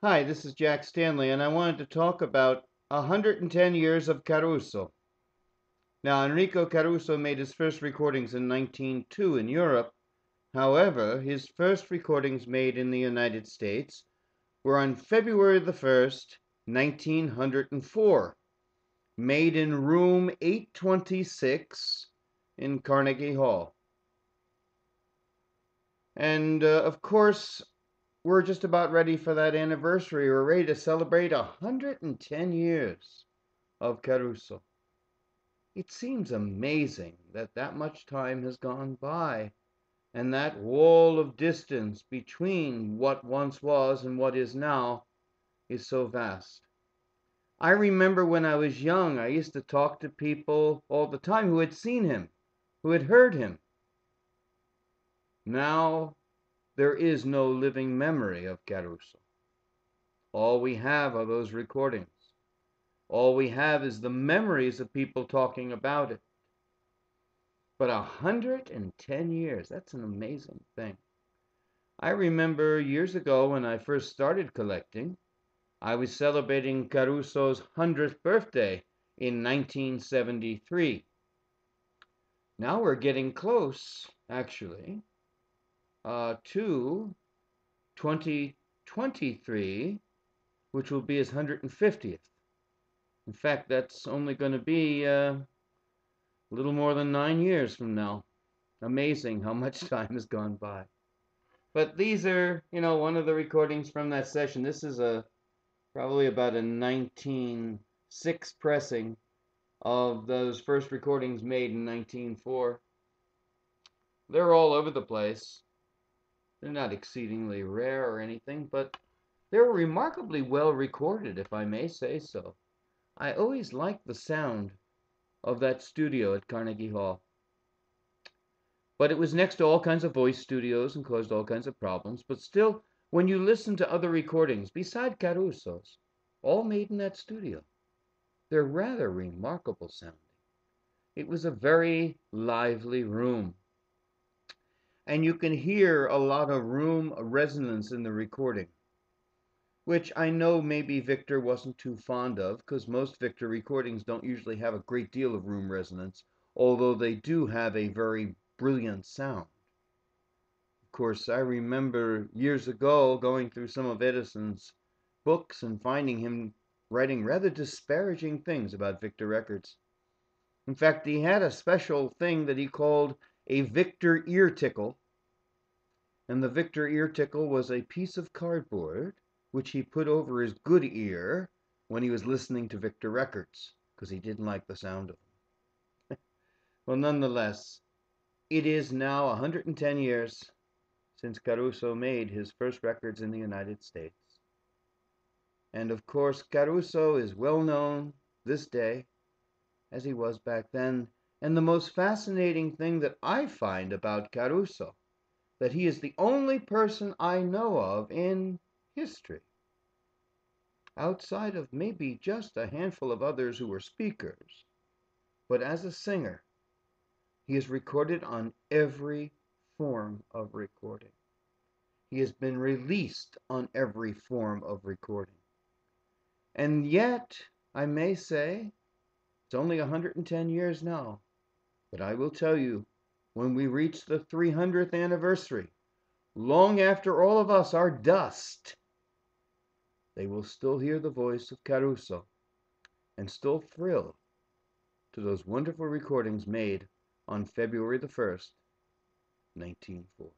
Hi, this is Jack Stanley, and I wanted to talk about 110 years of Caruso. Now, Enrico Caruso made his first recordings in 1902 in Europe. However, his first recordings made in the United States were on February the 1st, 1904, made in room 826 in Carnegie Hall. And of course, we're just about ready for that anniversary. We're ready to celebrate 110 years of Caruso. It seems amazing that that much time has gone by, and that wall of distance between what once was and what is now is so vast. I remember when I was young, I used to talk to people all the time who had seen him, who had heard him. Now there is no living memory of Caruso. All we have are those recordings. All we have is the memories of people talking about it. But 110 years, that's an amazing thing. I remember years ago when I first started collecting, I was celebrating Caruso's 100th birthday in 1973. Now we're getting close, actually, to 2023, which will be his 150th. In fact, that's only going to be a little more than 9 years from now. Amazing how much time has gone by. But these are, one of the recordings from that session. This is probably about a 1906 pressing of those first recordings made in 1904. They're all over the place. They're not exceedingly rare or anything, but they're remarkably well recorded, if I may say so. I always liked the sound of that studio at Carnegie Hall. But it was next to all kinds of voice studios and caused all kinds of problems. But still, when you listen to other recordings, beside Caruso's, all made in that studio, they're rather remarkable sounding. It was a very lively room. And you can hear a lot of room resonance in the recording, which I know maybe Victor wasn't too fond of, because most Victor recordings don't usually have a great deal of room resonance, although they do have a very brilliant sound. Of course, I remember years ago going through some of Edison's books and finding him writing rather disparaging things about Victor records. In fact, he had a special thing that he called a Victor ear tickle, and the Victor ear tickle was a piece of cardboard which he put over his good ear when he was listening to Victor records, because he didn't like the sound of them. Well, nonetheless, it is now 110 years since Caruso made his first records in the United States. And of course, Caruso is well known this day as he was back then. And the most fascinating thing that I find about Caruso, that he is the only person I know of in history, outside of maybe just a handful of others who were speakers, but as a singer, he is recorded on every form of recording. He has been released on every form of recording. And yet, I may say, it's only 110 years now, but I will tell you, when we reach the 300th anniversary, long after all of us are dust, they will still hear the voice of Caruso and still thrill to those wonderful recordings made on February the 1st, 1904.